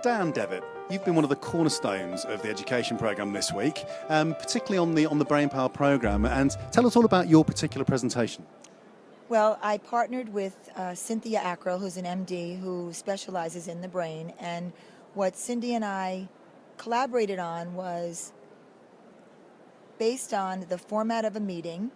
Dan Devitt, you've been one of the cornerstones of the education programme this week, particularly on the Brainpower programme. And tell us all about your particular presentation. Well, I partnered with Cynthia Ackrell, who's an MD who specializes in the brain. And what Cindy and I collaborated on was based on the format of a meeting,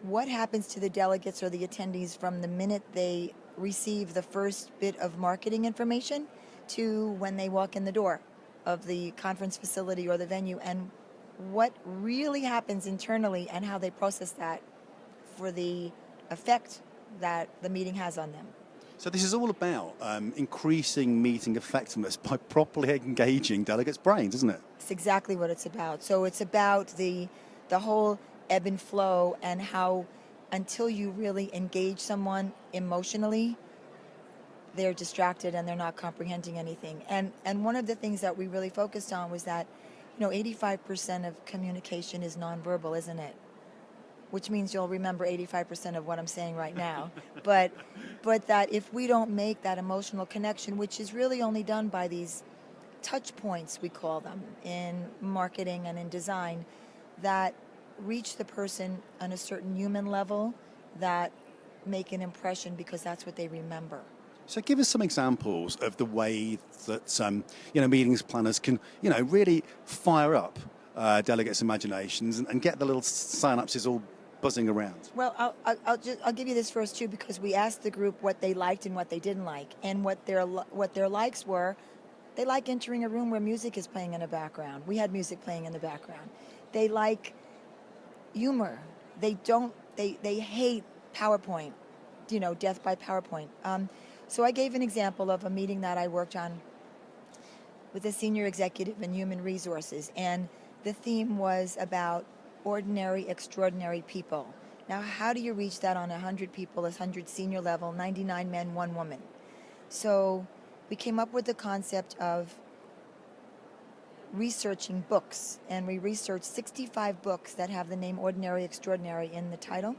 what happens to the delegates or the attendees from the minute they receive the first bit of marketing information to when they walk in the door of the conference facility or the venue, and what really happens internally and how they process that for the effect that the meeting has on them. So this is all about increasing meeting effectiveness by properly engaging delegates' brains, isn't it? It's exactly what it's about. So it's about the whole ebb and flow, and how until you really engage someone emotionally, they're distracted and they're not comprehending anything. And one of the things that we really focused on was that, 85% of communication is nonverbal, isn't it? Which means you'll remember 85% of what I'm saying right now. but that if we don't make that emotional connection, which is really only done by these touch points, we call them, in marketing and in design, that reach the person on a certain human level, that make an impression because that's what they remember. So give us some examples of the way that meetings planners can really fire up delegates' imaginations and get the little synapses all buzzing around. Well, I'll give you this first too, because we asked the group what they liked and what they didn't like, and what their likes were. They like entering a room where music is playing in the background. We had music playing in the background. They like humor. They hate PowerPoint, death by PowerPoint. So I gave an example of a meeting that I worked on with a senior executive in human resources, and the theme was about ordinary, extraordinary people. Now, how do you reach that on 100 people, 100 senior level, 99 men, 1 woman? So we came up with the concept of researching books, and we researched 65 books that have the name Ordinary, Extraordinary in the title.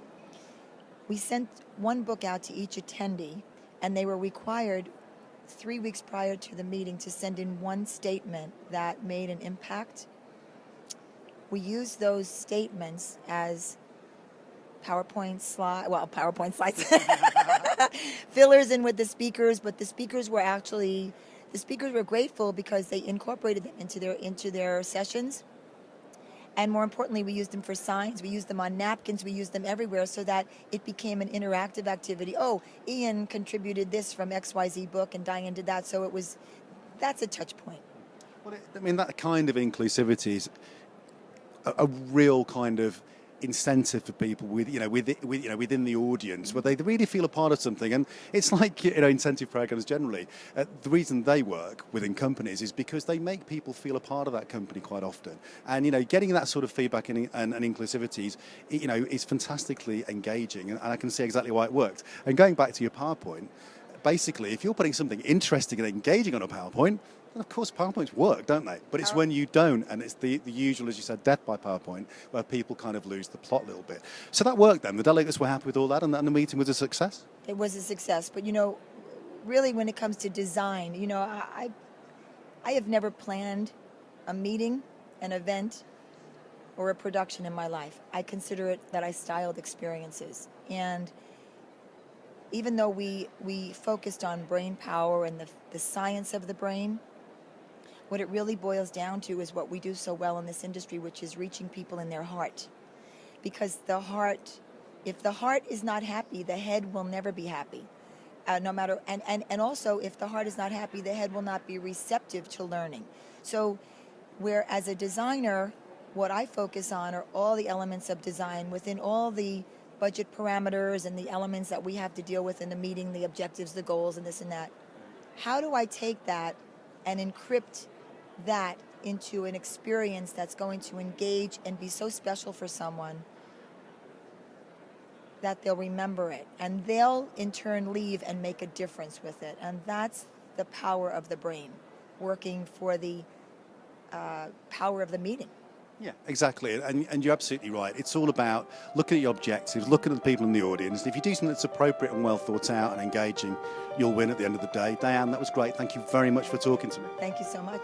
We sent one book out to each attendee, and they were required 3 weeks prior to the meeting to send in one statement that made an impact. We used those statements as PowerPoint slides, fillers in with the speakers, but the speakers were grateful because they incorporated them into their sessions. And more importantly, we used them for signs, we used them on napkins, we used them everywhere, so that it became an interactive activity. Oh, Ian contributed this from XYZ book and Diane did that, so that's a touch point. Well, that kind of inclusivity is a real kind of incentive for people within the audience, where they really feel a part of something. And it's like incentive programs generally. The reason they work within companies is because they make people feel a part of that company quite often. And getting that sort of feedback and inclusivity is fantastically engaging. And I can see exactly why it worked. And going back to your PowerPoint, basically, if you're putting something interesting and engaging on a PowerPoint, then of course PowerPoints work, don't they? But it's when you don't, and it's the usual, as you said, death by PowerPoint, where people kind of lose the plot a little bit. So that worked then. The delegates were happy with all that, and the meeting was a success? It was a success. But, really when it comes to design, I have never planned a meeting, an event, or a production in my life. I consider it that I styled experiences. And even though we focused on brain power and the science of the brain, what it really boils down to is what we do so well in this industry, which is reaching people in their heart. Because if the heart is not happy, the head will never be happy. No matter, and also if the heart is not happy, the head will not be receptive to learning. So where as a designer, what I focus on are all the elements of design within all the budget parameters and the elements that we have to deal with in the meeting, the objectives, the goals, and this and that. How do I take that and encrypt that into an experience that's going to engage and be so special for someone that they'll remember it, and they'll in turn leave and make a difference with it? And that's the power of the brain working for the power of the meeting. Yeah, exactly. And you're absolutely right. It's all about looking at your objectives, looking at the people in the audience. If you do something that's appropriate and well thought out and engaging, you'll win at the end of the day. Diane, that was great. Thank you very much for talking to me. Thank you so much.